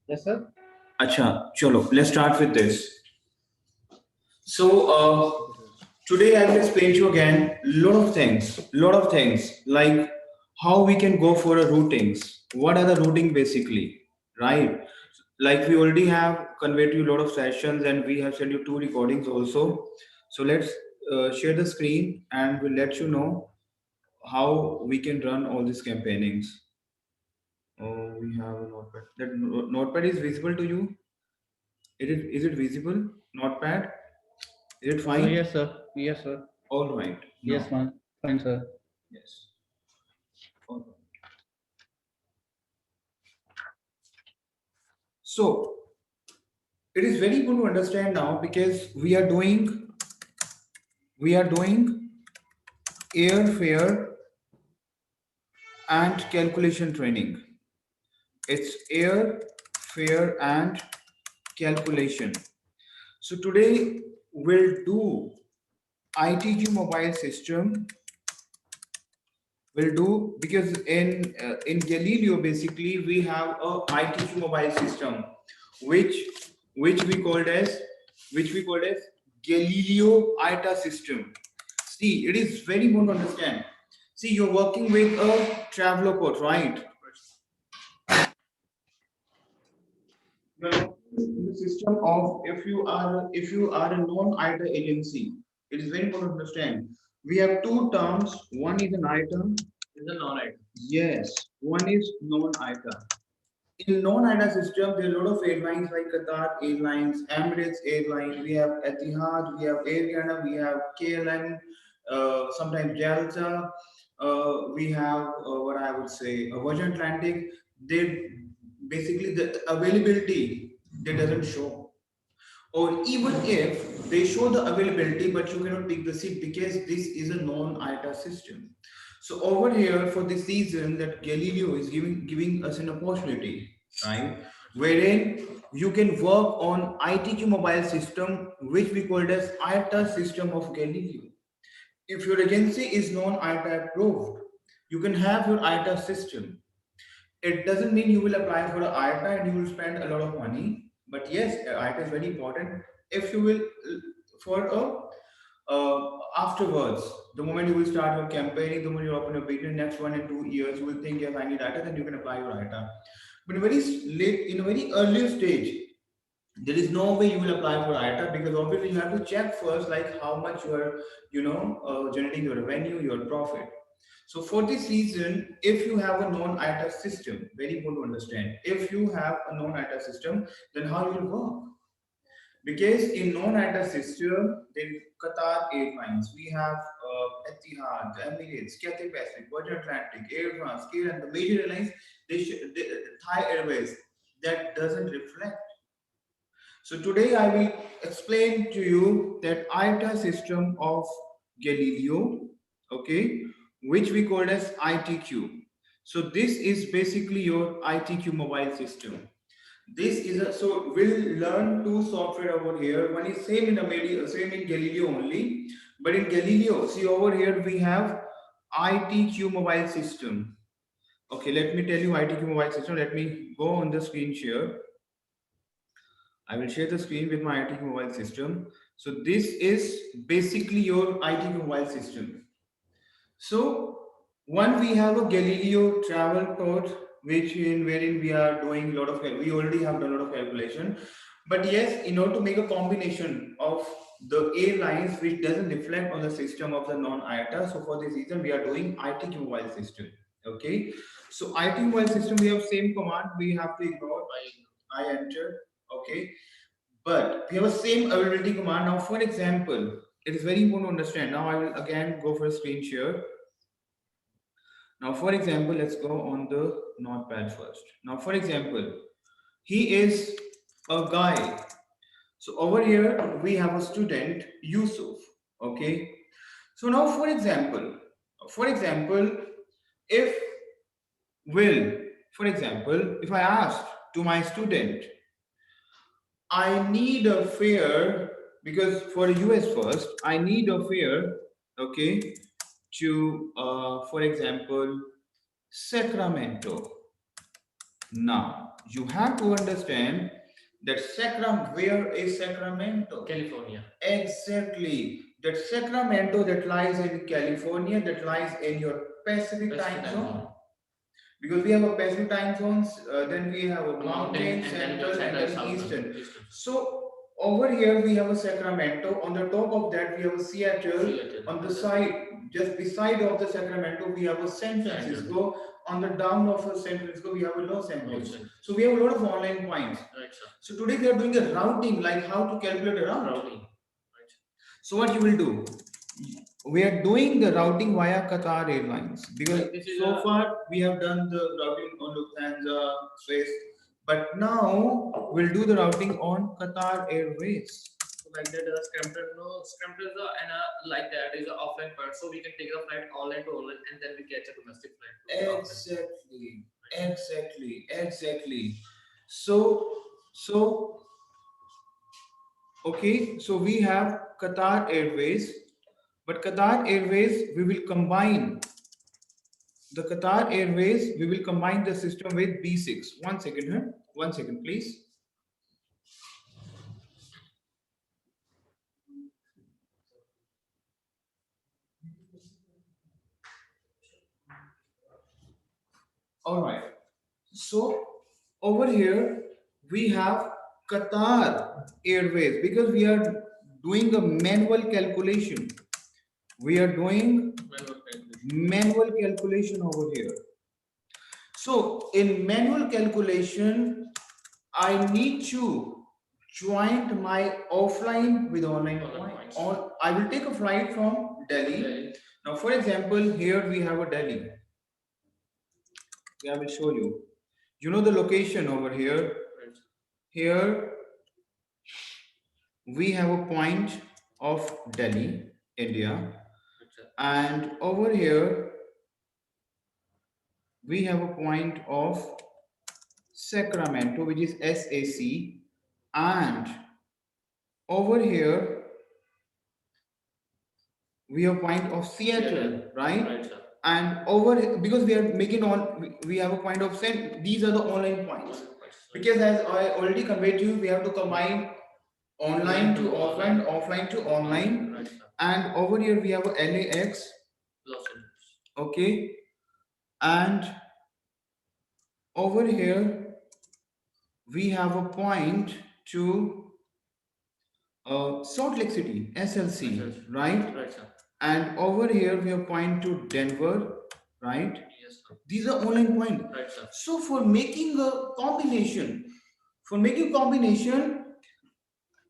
Yes, sir. Acha, chalo, let's start with this. So, Okay, sir. today I will explain to you again lot of things like how we can go for a routings. What are the routing basically, right? Like we already have conveyed to you a lot of sessions and we have sent you two recordings also. So let's share the screen and we'll let you know how we can run all these campaignings. Oh, we have a notepad. That notepad is visible to you? Is it visible? Notepad? Is it fine? Yes, sir. Yes, sir. All right. Yes, Now, ma'am. Fine, sir. yes. All right. So it is very good to understand now because we are doing airfare and calculation training. It's airfare and calculation. So today we'll do ITQ mobile system. We'll do because in Galileo basically we have a ITQ mobile system, which which we called as which we called as Galileo ITA system. See, it is very important to understand. See, you're working with a traveler code, right? You are working in the system of if you are a non-ITA agency. It is very important to understand. We have two terms. One is an item. Is a non-IT. Yes, one is non-ITA. In non-ITA system, there are a lot of airlines like Qatar Airlines, Emirates Airlines, we have Etihad, we have Air Ghana, we have KLM, sometimes Delta, we have what I would say, Virgin Atlantic. They basically the availability they doesn't show, or even if they show the availability but you cannot take the seat because this is a non-ITA system. So over here for this season that Galileo is giving us an opportunity, right, wherein you can work on ITQ mobile system which we called as ITA system of Galileo. If your agency is non-ITA approved, you can have your ITA system. It doesn't mean you will apply for a IATA and you will spend a lot of money. But yes, IATA is very important. If you will, for afterwards, the moment you will start your campaigning, the moment you open a business, next 1 and 2 years, you will think, yes, I need IATA, then you can apply your IATA. But in a very early stage, there is no way you will apply for IATA because obviously you have to check first, like how much you are, generating your revenue, your profit. So for this reason, if you have a non-IATA system, very important to understand, if you have a non-IATA system, then how you will work? Because in non-IATA system, there is Qatar Airlines, we have Etihad, Emirates, Cathay Pacific, Virgin Atlantic, Air France, KLM, the major airlines, Thai Airways, that doesn't reflect. So today I will explain to you that ITA system of Galileo, okay, which we call as ITQ. So this is basically your ITQ mobile system. This is a, so we'll learn two software over here. One is same in Galileo only, but in Galileo, see over here we have ITQ mobile system. Okay, let me tell you ITQ mobile system. Let me go on the screen share. I will share the screen with my ITQ mobile system. So this is basically your ITQ mobile system. So one we have a Galileo travel code, which in wherein we are doing a lot of we already have done a lot of calculation. But yes, in order to make a combination of the airlines which doesn't reflect on the system of the non-IATA, so for this reason we are doing ITQ mobile system. Okay, so ITQ mobile system we have same command we have to ignore. I enter. Okay, but we have a same availability command. Now, for example, it is very important to understand. Now, I will again go for a screen share. Now, for example, let's go on the notepad first. Now, for example, he is a guy. So over here, we have a student, Yusuf. Okay. So now, for example, if will, for example, if I asked to my student, I need a fare because for US first, I need a fare, okay, to, for example, Sacramento. Now, you have to understand that where is Sacramento? California. Exactly. That Sacramento that lies in California, that lies in your Pacific time zone. Because we have a Pacific time zones, then we have a mountain, central, and then eastern. So over here we have a Sacramento. On the top of that we have a Seattle. On the side, just beside of the Sacramento, we have a San Francisco. On the down of San Francisco, we have a Los Angeles. So we have a lot of online points. Right, sir. So today we are doing a routing, like how to calculate a route. Routing. Right. So what you will do? We are doing the routing via Qatar Airlines because so far we have done the routing on Lufthansa, Swiss, but now we'll do the routing on Qatar Airways. So like that, Scrampton, no, Scrampton is and like that is an offline part, so we can take a flight online to online, and then we catch a domestic flight. Exactly, exactly. So okay, so we have Qatar Airways, but Qatar Airways we will combine the system with B6. 1 second here. 1 second, please. All right. So over here we have Qatar Airways because we are doing a manual calculation. We are doing manual calculation over here. So in manual calculation, I need to join my offline with online points. I will take a flight from Delhi. Now, for example, here we have a Delhi. I will show you. You know the location over here. Here we have a point of Delhi, India, and over here we have a point of Sacramento, which is SAC, and over here we have point of Seattle, right? And over because we are making on we have a point of send. These are the online points because as I already conveyed to you, we have to combine online to offline, offline to online, and over here we have a LAX, okay, and over here we have a point to Salt Lake City, SLC, right? And over here we have point to Denver, right? Yes, sir. These are online points. Right, sir. So for making a combination,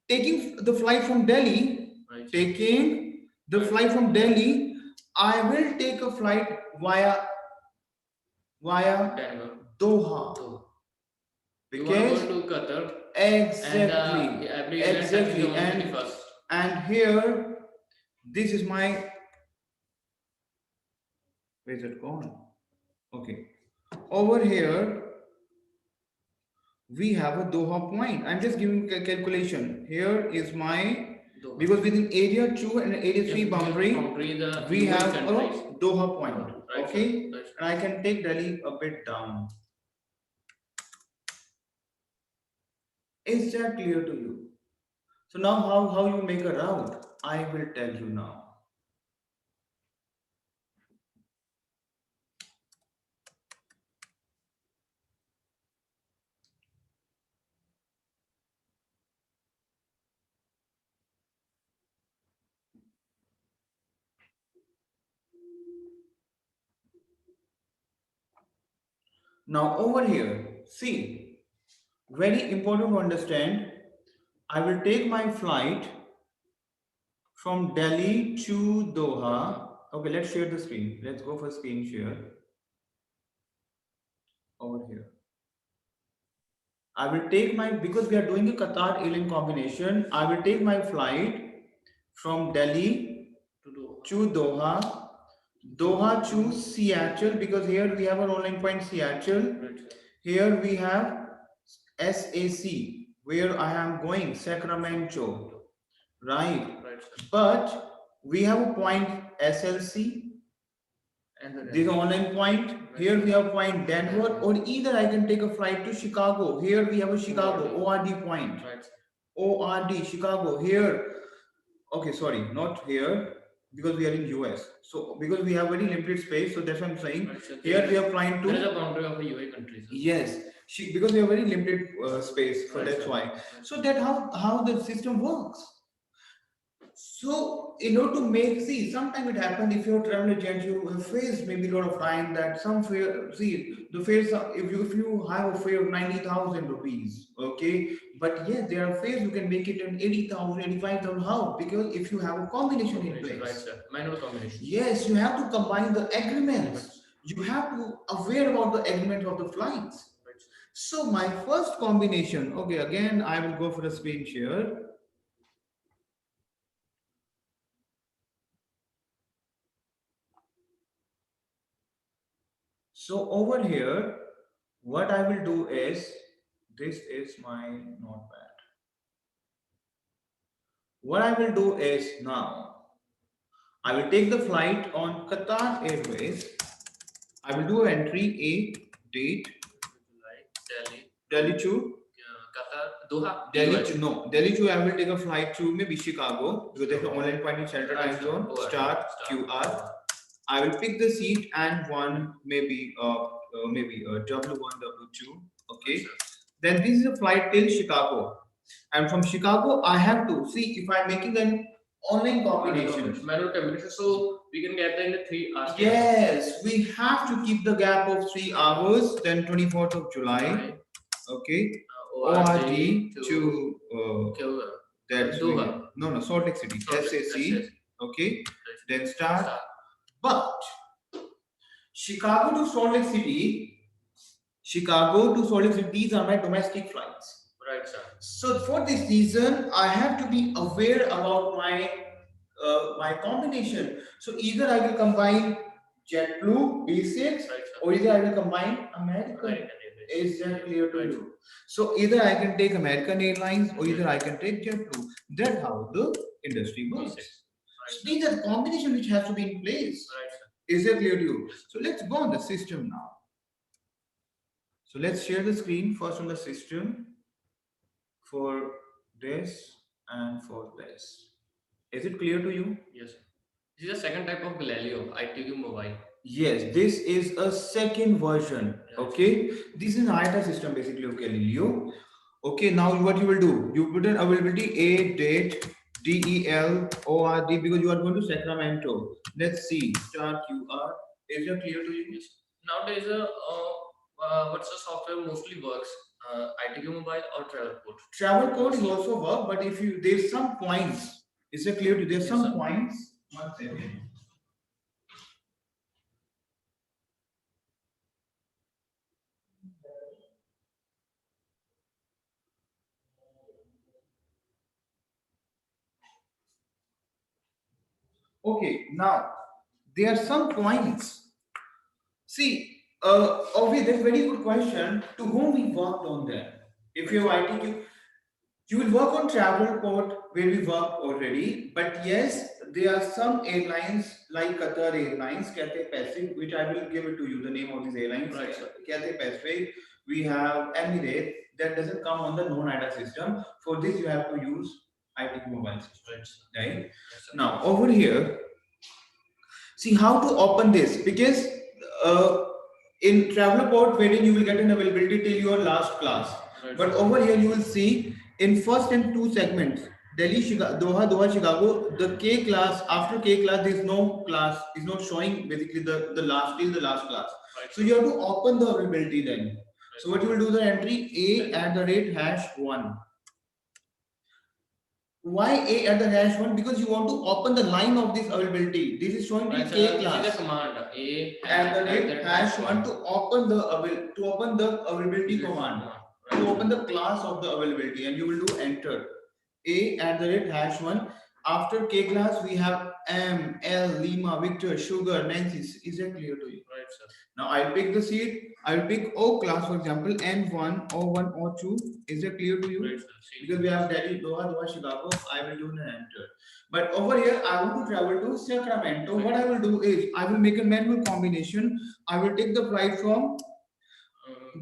taking the flight from Delhi, taking the flight from Delhi, I will take a flight via Denver. Doha. Because you want to go to Qatar. Exactly. And, exactly. And here, this is my. Where is it gone? Okay. Over here, we have a Doha point. I'm just giving a calculation. Here is my Doha. Because within area 2 and area 3 boundary, we have a Doha point. Right, okay. Right. And I can take Delhi a bit down. Is that clear to you? So now how you make a route? I will tell you now. Now over here, see, very important to understand, I will take my flight from Delhi to Doha. Okay, let's share the screen. Let's go for screen share. Over here. I will take my, because we are doing a Qatar Airline combination, I will take my flight from Delhi to Doha, Doha to Seattle, because here we have our online point Seattle. Here we have SAC, where I am going, Sacramento, right? But we have a point SLC, And the This online point. Right. Here we have point Denver, or either I can take a flight to Chicago. Here we have a Chicago ORD point. Right. ORD Chicago. Here, okay, sorry, not here, because we are in US. So because we have very limited space, so that's what I'm saying. Right, so Here we are flying to. there is a boundary of the UAE countries. Yes, because we have very limited space, so Right, that's sir. why. Right. So that how the system works. So, in order to make, see, sometimes it happens if you're a travel agent, you have faced maybe a lot of time that some fare, see, the fares, if you have a fare of 90,000 rupees, okay, but yes, there are fares you can make it in 80,000, 85,000. How? Because if you have a combination in place. Right, sir. Manual combination. Yes, you have to combine the agreements. You have to aware about the agreement of the flights. Right. So, my first combination, okay, again, I will go for a screen share. So over here, what I will do is, this is my notepad. What I will do is now, I will take the flight on Qatar Airways. I will do entry A, date, Delhi to Qatar, Doha, Delhi to, no, Delhi to, I will take a flight to maybe Chicago, because there's an online point in Central Time Zone, start, QR. I will pick the seat and one maybe W1, W2. Okay. Then this is a flight till Chicago, and from Chicago I have to see if I'm making an online combination. Manual combination, so we can get in the 3 hours. Yes, we have to keep the gap of 3 hours. Then 24th of July. Okay. ORD to that's no Salt Lake City. SAC. Okay. Then start. But Chicago to Salt Lake City, these are my domestic flights. Right, sir. So for this reason, I have to be aware about my combination. So either I will combine JetBlue, basics, right, or either I will combine American. Is that clear to you? So either I can take American Airlines or either I can take JetBlue. That's how the industry works. So these are the combination which has to be in place. Right, is that clear to you? So let's go on the system now. So let's share the screen first on the system for this and for this. Is it clear to you? Yes. This is a second type of Galileo, ITQ mobile. Yes, this is a second version. Okay, this is an IATA system basically of Galileo. Okay, now what you will do? You put in availability A date DELORD because you are going to Sacramento. Let's see. Start QR. Is it clear to you? Yes. Nowadays, what's the software mostly works? ITQ mobile or Travelport? Travelport is also work, but if you there's some points. Is it clear to you? There's some points. 1 second. Okay, now there are some points. See, obviously, that's a very good question. To whom we worked on that? If you have ITQ, you will work on Travelport where we work already. But yes, there are some airlines like Qatar Airlines, Cathay Pacific, which I will give it to you. The name of these airlines, right. Cathay Pacific. We have Emirates that doesn't come on the non-IATA system. For this, you have to use ITQ mobile system. Right? Yes, now over here, see how to open this because in Travelport wherein you will get an availability till your last class. Right. But over here you will see in first and two segments, Delhi, Chicago, Doha, Chicago, the K class, after K class, there is no class, is not showing basically the last till the last class. Right. So you have to open the availability then. Right. So what you will do the entry A@#1. Why A@#1? Because you want to open the line of this availability. This is showing the K class. This is the command A@#1 to open the availability command. To open the class of the availability, and you will do enter A@#1. After K class, we have M, L, Lima, Victor, Sugar, Nancy. Is that clear to you? Right, sir. Now I'll pick the seat. I'll pick O class, for example, N1, O1, O2. Is that clear to you? Right, sir. Because we have Delhi, Doha, Doha, Chicago. I will do an enter. But over here, I want to travel to Sacramento. What I will do is I will make a manual combination. I will take the flight from.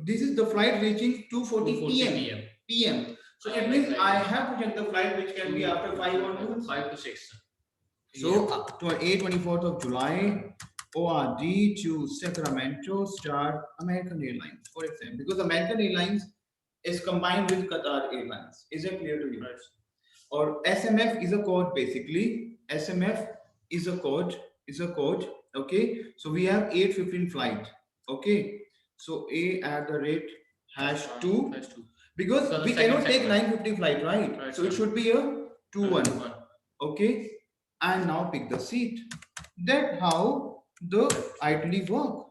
This is the flight reaching 2:40 p.m. p.m. So it means I have to check the flight which can be after 5 onwards. 5 to 6. So to A24th of July, ORD to Sacramento, start American Airlines, for example, because American Airlines is combined with Qatar Airlines. Is that clear to you? Right. Or SMF is a code basically. SMF is a code. Okay. So we have 8:15 flight. Okay. So A at the rate #2 because So we cannot take 9:50 flight, right? Right, so it should be a 2-1. Okay. And now pick the seat. That's how the itinerary work.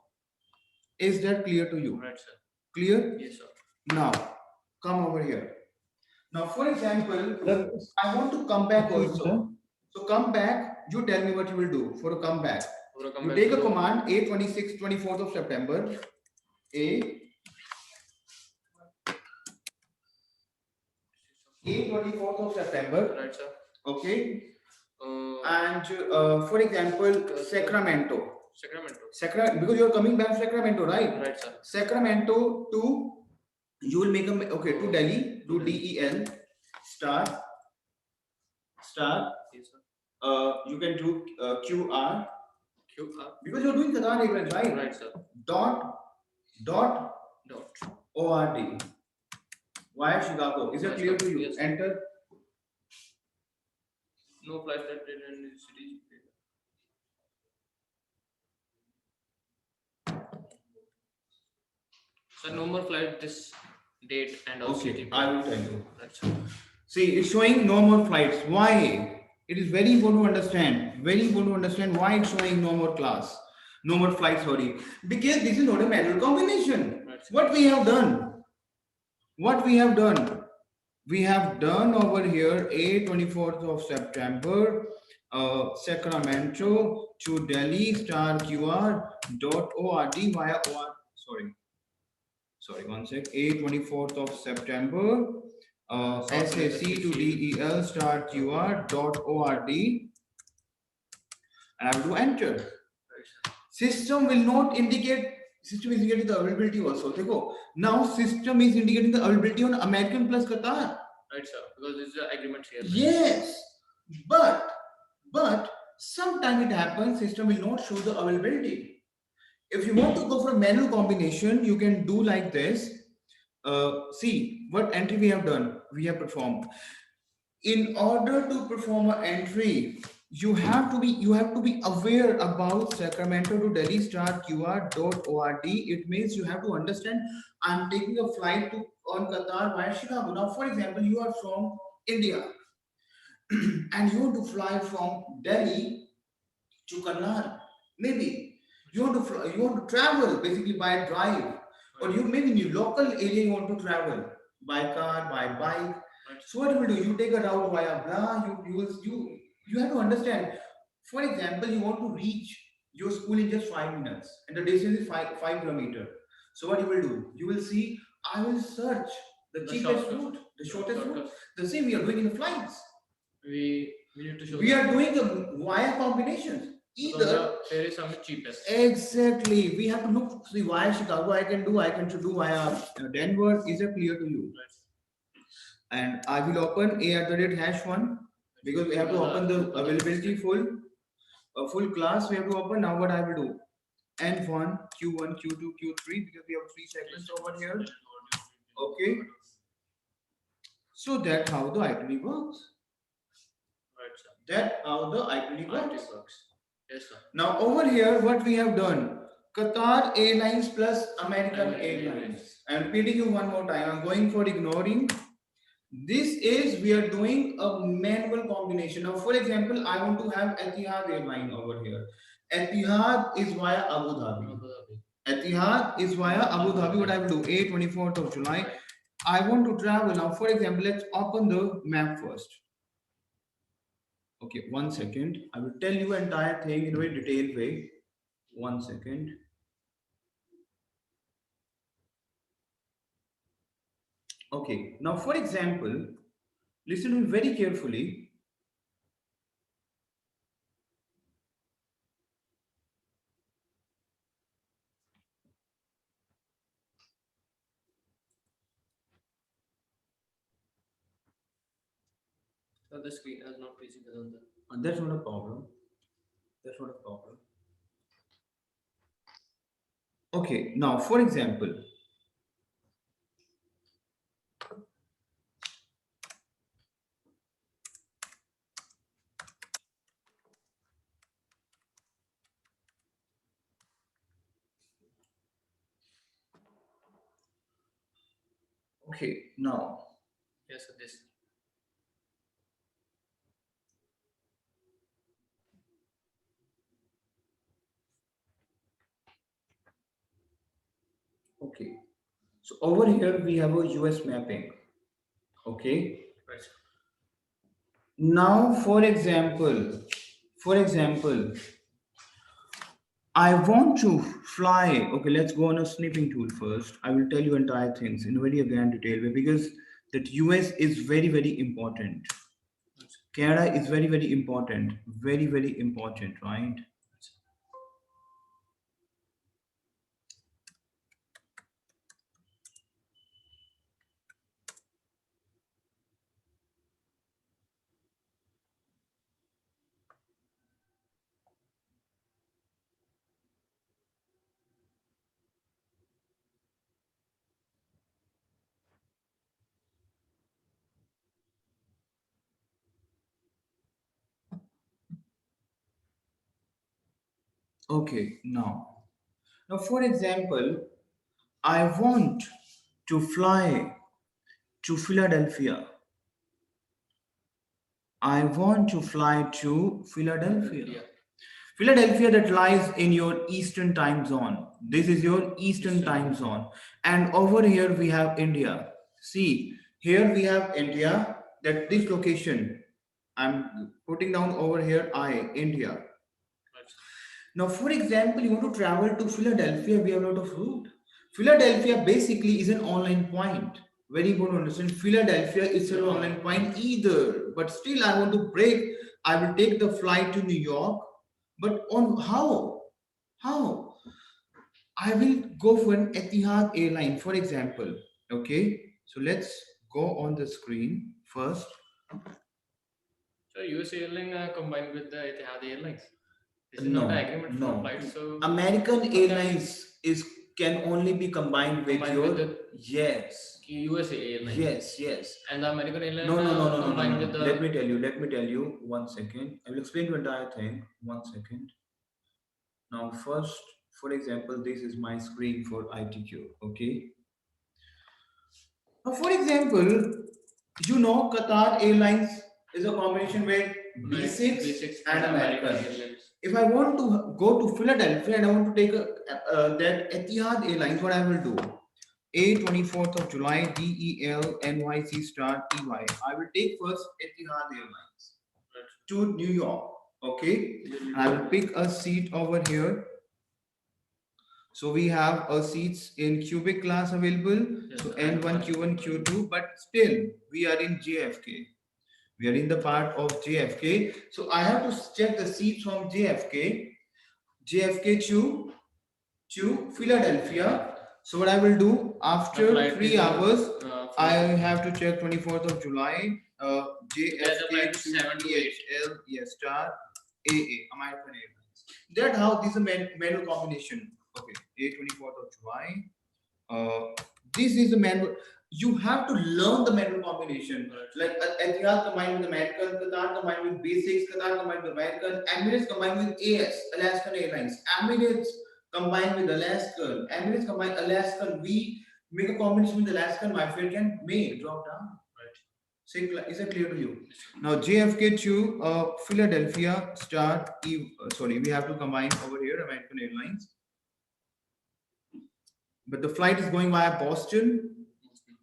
Is that clear to you? Right, sir. Clear? Yes, sir. Now come over here. Now, for example, I want to come back also. So come back. You tell me what you will do for a comeback. You take a command A26 24th of September. A24th of September. Right, sir. Okay. And for example, Sacramento. Because you are coming back Sacramento, right? Right, sir. Sacramento to, you will make a, okay, to Delhi, do DEL, star. Yes, sir. You can do QR. Because you are doing Qatar Airlines, right? Right, sir. Dot ORD. Via Chicago. Is it clear to you? Yes. Enter. No flight that did in the city. So no more flight this date and also Okay, I will tell you. Right, sir. See, it's showing no more flights. Why? It is very important to understand. Very important to understand why it's showing no more class. No more flights, sorry. Because this is not a manual combination. Right, what we have done? We have done over here A24th of September, Sacramento to Delhi star QR dot ORD via OR. Sorry, one sec. A24th of September, SAC to DEL star QR dot ORD, and I will do enter. System will not indicate. System is indicating the availability also. Dekho, now system is indicating the availability on American plus Qatar. Right, sir. Because this is the agreement here. Yes, but sometimes it happens. System will not show the availability. If you want to go for a manual combination, you can do like this. See what entry we have done. We have performed. In order to perform an entry, you have to be aware about Sacramento to Delhi star QR.ord. It means you have to understand I'm taking a flight to on Qatar via Chicago. Now, for example, you are from India and you want to fly from Delhi to Karnal. Maybe you want to travel basically by drive, or you maybe in your local area you want to travel by car, by bike. So what you will do? You take a route via blah. You have to understand. For example, you want to reach your school in just 5 minutes, and the distance is 5 kilometers. So what you will do? You will see. I will search the cheapest route, the shortest route. The same we are doing in the flights. We need to show. We are doing the via combinations. Either there is some cheapest. Exactly. We have to look see via Chicago. I can do via Denver. Is it clear to you? Right. And I will open A@#1 because we have to open the availability full class. We have to open. Now what I will do? N1, Q1, Q2, Q3 because we have 3 segments over here. Okay. So that's how the itinerary works. Right, sir. That's how the itinerary works. Yes, sir. Now over here, what we have done? Qatar Airlines plus American Airlines. I am repeating you one more time. I'm going for ignoring. This is, we are doing a manual combination. Now, for example, I want to have Etihad Airline over here. Etihad is via Abu Dhabi. Etihad is via Abu Dhabi. What I will do? A24th of July. I want to travel. Now, for example, let's open the map first. Okay, 1 second. I will tell you entire thing in a very detailed way. 1 second. Okay, now for example, listen to me very carefully. So the screen is not visible on the. That's not a problem. That's not a problem. Okay, now for example, okay, now, Yes, so this. okay, so over here we have a US mapping. Okay, Right. now for example, I want to fly. Okay, let's go on a snipping tool first. I will tell you entire things in very again detail way because that US is very very important. Canada is very very important, very very important, right? Okay, now for example, I want to fly to Philadelphia. I want to fly to Philadelphia. Yeah. Philadelphia that lies in your eastern time zone. This is your eastern time zone. And over here we have India. See, here we have India, that this location. I'm putting down over here India. Right. Now, for example, you want to travel to Philadelphia, we have a lot of route. Philadelphia basically is an online point. Very important to understand. Philadelphia is an online point either, but still I want to break. I will take the flight to New York, but on how? How? I will go for an Etihad airline, for example. Okay, so let's go on the screen first. So US airline combined with the Etihad Airlines. This is No, not an agreement for no. flight. So American okay. Airlines is can only be combined with Combined your with the yes, USA Airlines. yes. And the American airline No. combined with the. Let me tell you. 1 second. I will explain the entire thing. 1 second. Now, first, for example, this is my screen for ITQ. Okay. Now, for example, Qatar Airlines is a combination with B6 and American. If I want to go to Philadelphia and I want to take that Etihad Airlines, what I will do? A 24th of July DEL NYC star EY. I will take first Etihad Airlines to New York. Okay, I will pick a seat over here. So we have seats in cubic class available. Yes, so N1, Q1, Q2, but still we are in JFK. We are in the part of JFK. So I have to check the seats from JFK to Philadelphia. So what I will do after 3 hours, I have to check 24th of July, JFK to EHL, yes, star AA, American Airlines. That how this is a manual combination. Okay, A 24th of July. This is the manual. You have to learn the manual combination. Like Etihad combined with American, Qatar combined with B6, Qatar combined with American, Emirates combined with AS, Alaskan Airlines, Emirates combined with Alaskan, Emirates combined Alaskan. We make a combination with Alaskan. My friend can may drop down. Right. Is that clear to you? Now JFK to Philadelphia start. Sorry, we have to combine over here American Airlines. But the flight is going via Boston.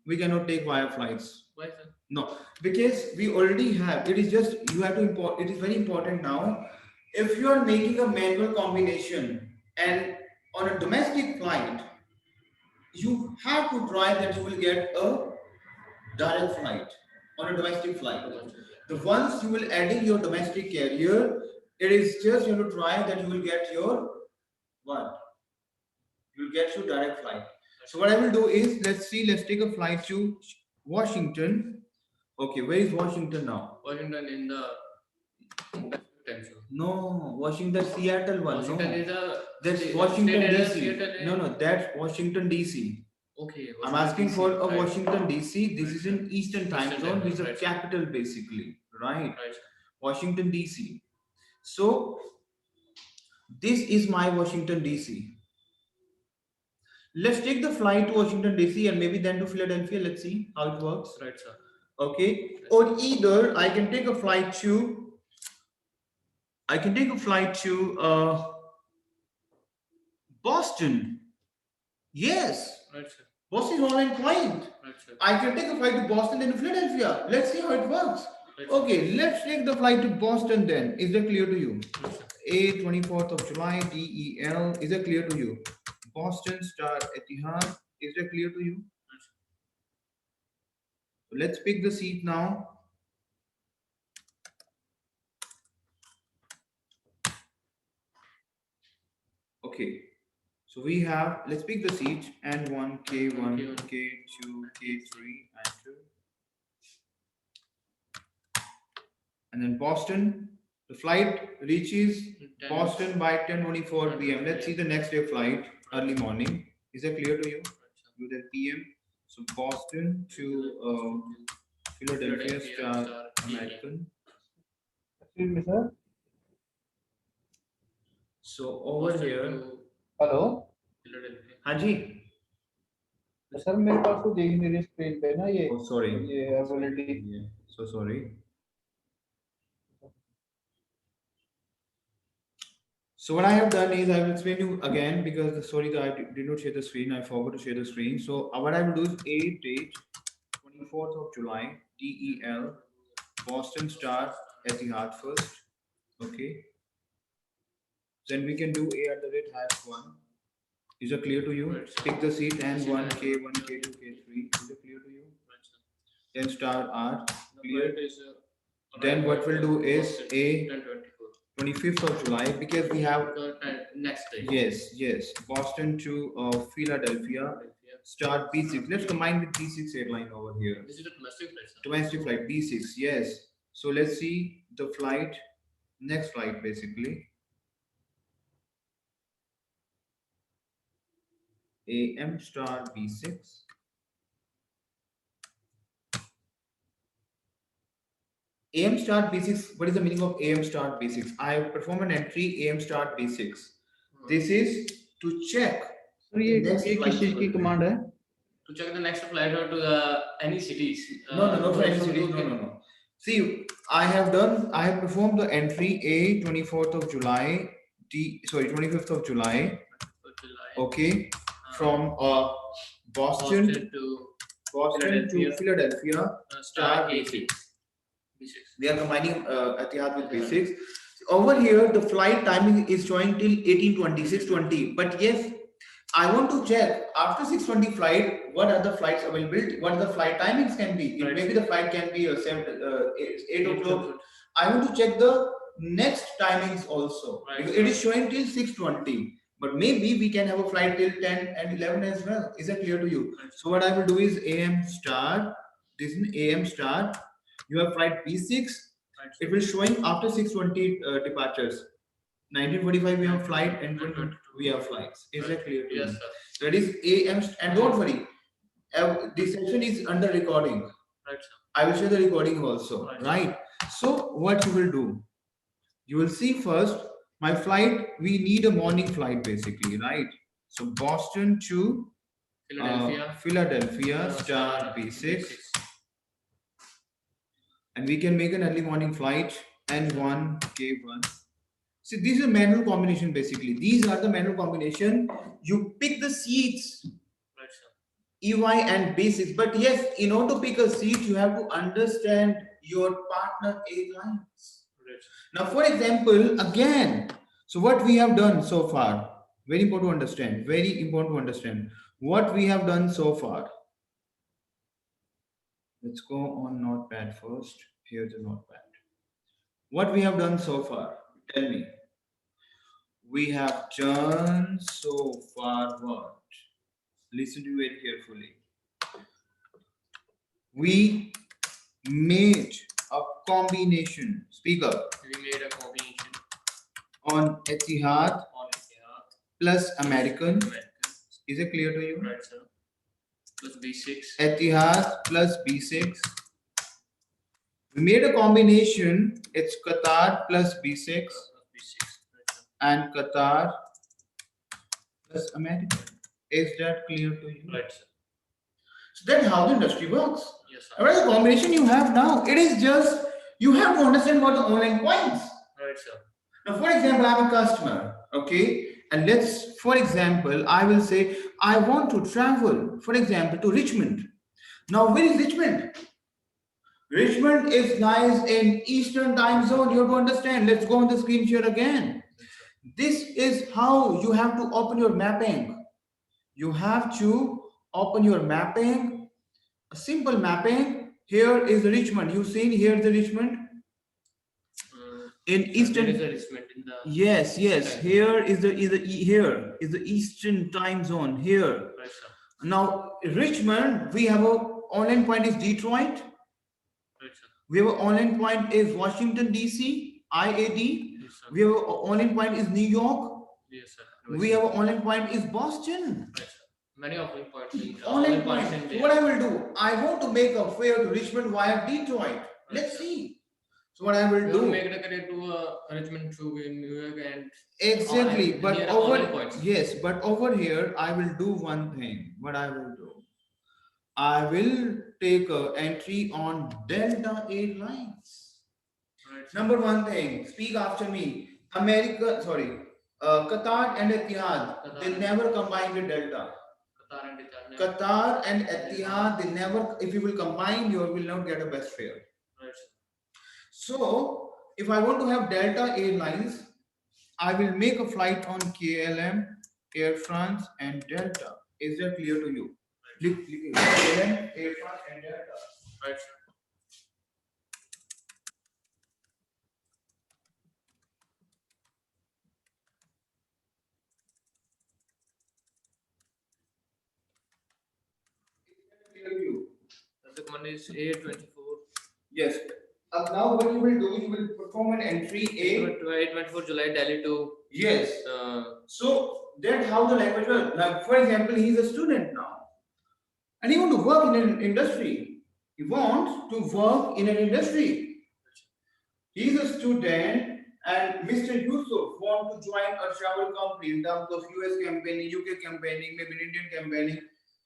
We cannot take via flights. Why, sir? No, because we already have. It is just you have to import. It is very important now. If you are making a manual combination and on a domestic flight, you have to try that you will get a direct flight on a domestic flight. The once you will add in your domestic carrier, it is just you have to try that you will get your what? You will get your direct flight. So what I will do is let's see. Let's take a flight to Washington. Okay, where is Washington now? Washington in the time zone. No, Washington, Seattle one. Washington No, is a that's state, Washington state area, DC. Seattle No, no, that's Washington DC. Okay, I'm Washington asking DC, for a right. Washington DC. This Right, is sir. in Eastern time Eastern zone, time which is zone, a right, sir. capital basically, right? Right, sir. Washington DC. So this is my Washington DC. Let's take the flight to Washington DC and maybe then to Philadelphia. Let's see how it works. Right, sir. Okay. Or either I can take a flight to Boston. Yes. Right, sir. Boston is online flight. Right, sir. I can take a flight to Boston and to Philadelphia. Let's see how it works. Right, Okay, let's take the flight to Boston then. Is that clear to you? Right, sir. A 24th of July, DEL. Is that clear to you? Boston Star Etihad. Is that clear to you? Right, sir. So let's pick the seat now. Okay. So we have, let's pick the seat, N1, K1, K2, K3, enter. And then Boston, the flight reaches Boston by 10:24 p.m. Let's see the next day flight, early morning. Is that clear to you? Do that PM. So Boston to Philadelphia Star American. Excuse me, sir. So over Boston here, to hello Philadelphia. हाँ जी. तो sir मेरे पास तो देख नहीं रही screen पे ना ये Oh sorry. ये availability Yeah. So sorry. So what I have done is I will explain you again because sorry that I did not share the screen. I forgot to share the screen. So what I will do is a date 24th of July DEL Boston Star Etihad first. Okay. Then we can do A at the rate #1. Is it clear to you? Right, sir. Pick the seat N1, K1, K2, K3. Is it clear to you? Right, sir. Then star R. The Clear. flight is, Then what we'll do is A 10:24. 25th of July because we have Next day. yes Boston to Philadelphia start B6. Let's combine with B6 airline over here. This is a domestic flight, sir. Domestic flight B6. Yes. So let's see the flight, next flight basically. AM star B6. AM start B6. What is the meaning of AM start B6? I perform an entry AM start B6. This is to check. Sir ये किस चीज की command है? To check the next flight or to the any cities. No, for any cities. No. See, I have performed the entry A 24th of July, 25th of July. Okay, from Boston to Philadelphia, star B6. We are combining Etihad with B6. Over here, the flight timing is showing till 18:20, 6:20. But yes, I want to check after 6:20 flight, what are the flights available? What the flight timings can be? Right. Maybe the flight can be 8 o'clock. I want to check the next timings also. Right. Because it is showing till 6:20. But maybe we can have a flight till 10 and 11 as well. Is that clear to you? Right. So what I will do is AM star. This is AM star. You have flight B6. Right. It will showing after 6:20 departures. 1945 we have flight and 2022 we have flights. Is that clear to you? Yes, sir. That is AM and don't worry. This session is under recording. Right, sir. I will share the recording also. Right. So what you will do? You will see first my flight. We need a morning flight basically, right? So Boston to Philadelphia star B6. And we can make an early morning flight N1 K1. See, this is a manual combination basically. These are the manual combination. You pick the seats. Right, sir. EY and basics. But yes, in order to pick a seat, you have to understand your partner airlines. Right. Now, for example, again, so what we have done so far, very important to understand, very important to understand what we have done so far. Let's go on Notepad first. Here's the Notepad. What we have done so far, tell me. We have done so far what? Listen to it carefully. We made a combination. Speak up. We made a combination On Etihad on Etihad plus American. American. Is it clear to you? Right, sir. Plus B6. Etihad plus B6. We made a combination. It's Qatar plus B6 B6. Right, sir. and Qatar plus American. Is that clear to you? Right, sir. So that's how the industry works. Yes, sir. Alright, the combination you have now, it is just you have to understand what the online points. Right, sir. Now, for example, I'm a customer, okay, and let's, for example, I will say I want to travel, for example, to Richmond. Now, where is Richmond? Richmond is lies in Eastern time zone. You have to understand. Let's go on the screen share again. This is how you have to open your mapping. You have to open your mapping. A simple mapping. Here is the Richmond. You've seen here the Richmond in Eastern. There is a Richmond in the. Yes. time. Here is here is the Eastern time zone. Here. Right, sir. Now Richmond, we have a online point is Detroit. Right, sir. We have an online point is Washington DC, IAD. Yes, sir. We have an online point is New York. Yes, sir. We have an online point is Boston. Right, sir. Many offline points. Online points point. in So there. what I will do, I want to make a fare to Richmond via Detroit. Let's see. So what I will We will do. make it a connect to Richmond to New York and Exactly, online- but near over online points. yes, but over here I will do one thing. What I will do, I will take a entry on Delta Airlines. Right, sir. Number one thing, speak after me. Qatar and Etihad, Qatar. they never combine with Delta. Qatar and Etihad. Qatar and Etihad, they never. If you will combine, you will not get a best fare. Right, sir. So, if I want to have Delta Airlines, I will make a flight on KLM, Air France, and Delta. Is that clear to you? KLM, Air France, and Delta. Right, sir. Clear to you? The command is A24. Yes. Now what you will do, you will perform an entry A. 24 July Delhi to. Yes. So that's how the language works. Like for example, he's a student now, and he want to work in an industry. He wants to work in an industry. He's a student, and Mr. Yusuf want to join a travel company in terms of US campaigning, UK campaigning, maybe Indian campaigning.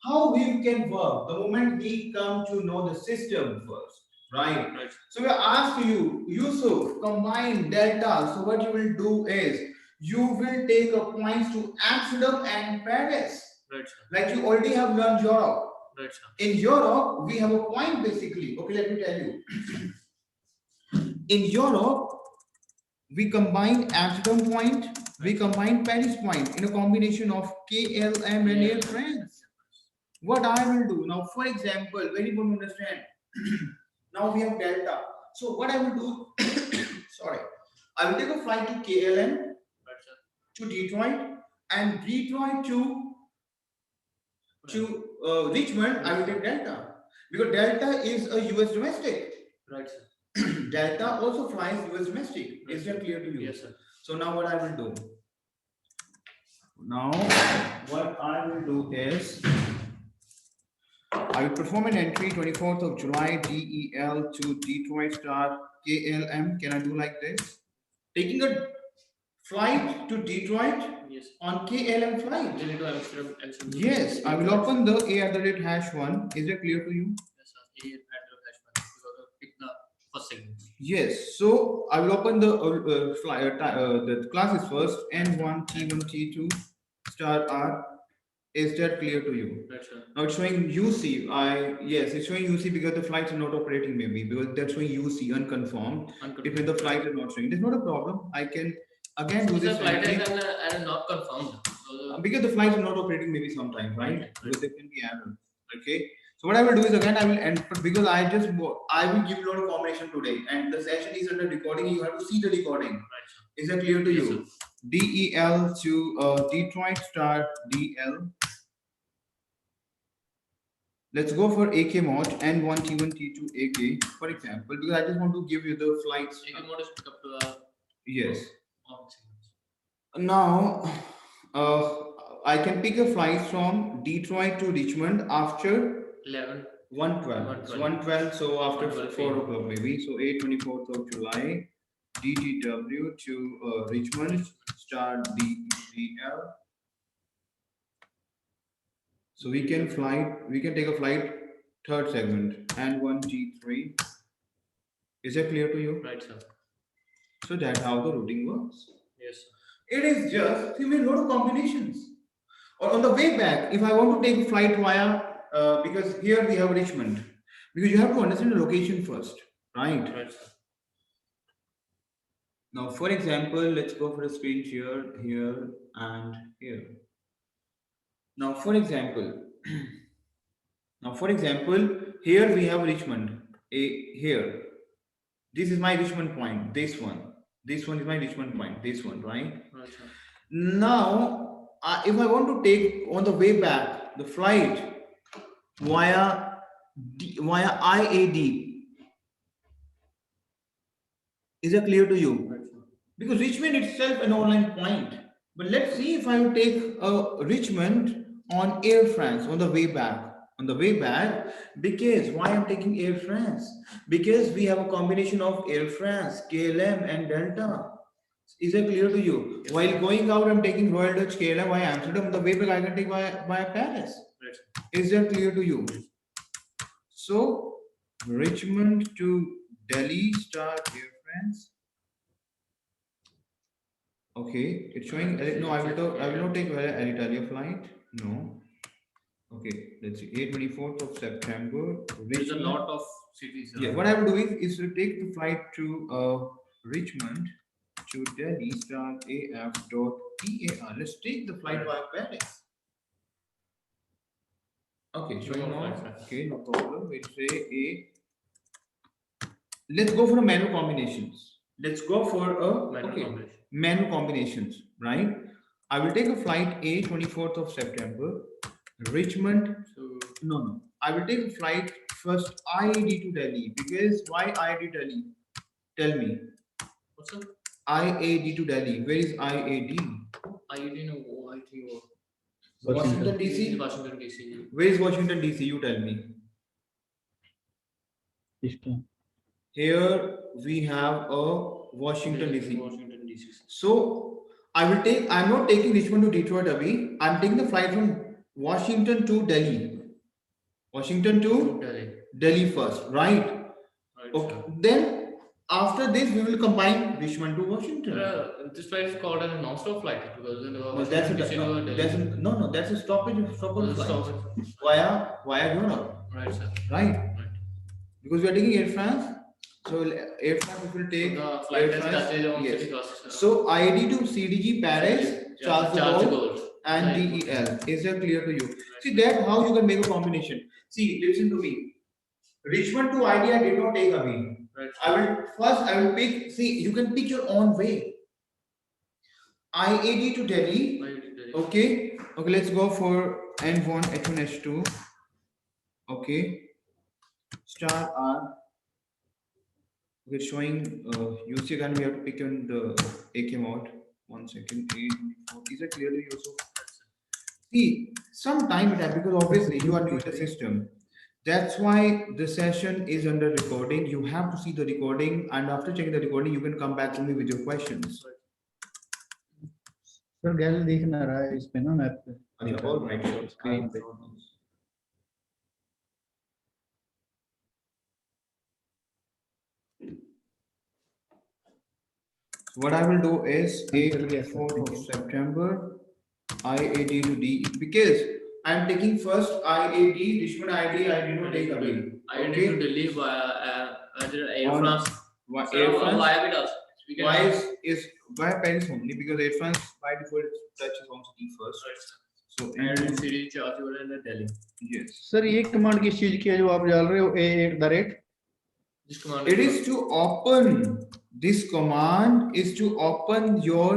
How we can work the moment we come to know the system first, right? Right. So we ask you, Yusuf, combine Delta. So what you will do is you will take a points to Amsterdam and Paris. Right, sir. Like you already have learned Europe. Right, sir. In Europe, we have a point basically. Okay, let me tell you. In Europe, we combine Amsterdam point, we combine Paris point in a combination of KLM and Air France. What I will do now, for example, very important to understand. Now we have Delta. So what I will do, sorry, I will take a flight to KLM, Right, sir. to Detroit, and Detroit to Richmond. I will take Delta because Delta is a US domestic. Right, sir. Delta also flies US domestic. Is that clear to you? Yes, sir. So now what I will do? Now what I will do is I will perform an entry 24th of July DEL to Detroit Star KLM. Can I do like this? Taking a flight to Detroit Yes. on KLM flight. Delhi to Amsterdam. Yes, I will open the A@#1. Is that clear to you? Yes, sir. A at the because pick the first segment. Yes. So I will open the the classes first. N1, T1, T2, star R. Is that clear to you? Right, sir. Now it's showing UC. Yes, it's showing UC because the flights are not operating, maybe because that's showing UC unconfirmed. If the flights are not showing, there's not a problem. I can again do this. The flight is and not confirmed. Because the flights are not operating, maybe sometime, right? Because there can be error. Okay. So what I will do is again I will end because I will give you a lot of combination today, and the session is under recording. You have to see the recording. Right, sir. Is that clear to Yes, you? DEL to Detroit start DL. Let's go for AK mod N1 T1 T2 AK, for example, because I just want to give you the flights. AK mode is pick up to yes. Now, I can pick a flight from Detroit to Richmond after 112. 112, so after 4 o'clock maybe. So 24th of July, DTW to Richmond, start DEL. So we can take a flight third segment N1 T3. Is that clear to you? Right, sir. So that's how the routing works. Yes, sir. It is just we made a lot of combinations. Or on the way back, if I want to take a flight via because here we have Richmond, because you have to understand the location first, right? Right, sir. Now, for example, let's go for a screen share here and here. Now, for example, here we have Richmond. Here, this is my Richmond point. This one is my Richmond point. This one, right? Right, sir. Now, if I want to take on the way back the flight via IAD, is that clear to you? Right, sir. Because Richmond itself an online point. But let's see if I will take Richmond on Air France on the way back. On the way back, because why I'm taking Air France? Because we have a combination of Air France, KLM, and Delta. Is that clear to you? Yes. While going out, I'm taking Royal Dutch, KLM via Amsterdam. On the way back, I can take via Paris. Right. Is that clear to you? So, Richmond to Delhi, start Air France. Okay, it's showing. No, I will not take Alitalia flight. No. Okay, let's see. 24th of September. There's a lot of cities. Yeah, what I'm doing is to take the flight to Richmond to Delhi, start AF.TAR. Let's take the flight via Paris. Okay, showing now. Okay, no problem. We'll say let's go for a manual combinations. Let's go for a manual combinations, right? I will take a flight A 24th of September. Richmond. No. I will take a flight first IAD to Delhi. Because why IAD Delhi? Tell me. What's up? IAD to Delhi. Where is IAD? IAD no. I think Washington DC. Washington DC. Where is Washington DC? You tell me. Here we have a Washington DC. Washington DC. So I'm not taking Richmond to Detroit, Abhi. I'm taking the flight from Washington to Delhi. Washington to Delhi first, right? Okay. Sure. Then after this, we will combine Richmond to Washington. This flight is called a non-stop flight because that's a stoppage flight via Europe. Right, sir. Right. Because we are taking Air France. So Air France will take the flight Air France. Yes. So IAD to CDG Paris, Charles de Gaulle and DEL. Is that clear to you? Right. See that how you can make a combination. See, listen to me. Richmond to IAD I did not take away. Right. I will pick. See, you can pick your own way. IAD to Delhi. Okay. Let's go for N1 H1 H2. Okay. Star R. Okay, showing UC again. We have to pick on the AK mode. 1 second. 824. Is that clearly also? See, some time it has because obviously you are new in the system. That's why the session is under recording. You have to see the recording, and after checking the recording, you can come back to me with your questions. Sir, gallery दिख ना रहा है इस पे ना map पे. All right, sure. Screen पे. What I will do is 4th of September, IAD to D, because I'm taking first IAD, Richmond IAD, I did not take away. I need to Delhi via Air On- France. Air France. Why we does? We can Why is why Paris only? Because Air France by default touches on city first. So and city charge you in Delhi. yes. Sir ये command किस चीज की है जो आप डाल रहे हो a@? This command It is to open. This command is to open your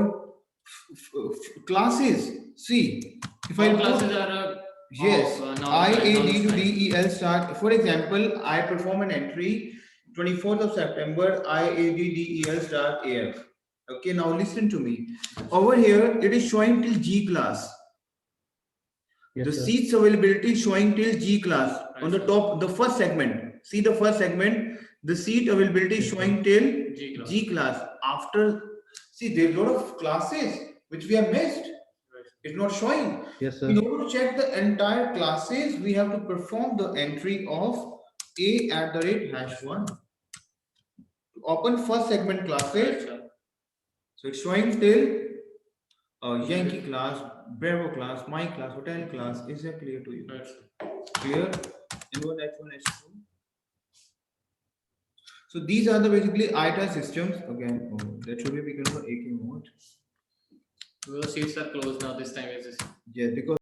classes. See, if I all put- classes are yes, now IAD to DEL start. For example, I perform an entry 24th of September, IAD DEL start AF. Okay, now listen to me. Over here, it is showing till G class. Yes, The sir. seats availability is showing till G class on the Right, top, the first segment. See the first segment, the seat availability is showing till G class. G class. After, see, there's a lot of classes which we have missed. It's not showing. Yes, sir. In order to check the entire classes, we have to perform the entry of A@#1. To open first segment classes, so it's showing till Yankee class, Bravo class, my class, hotel class. Is that clear to you? Clear? And what H1, H2? So these are the basically IATA systems. Again, that should be become for AK mode. The seats are closed now. This time is Yes, because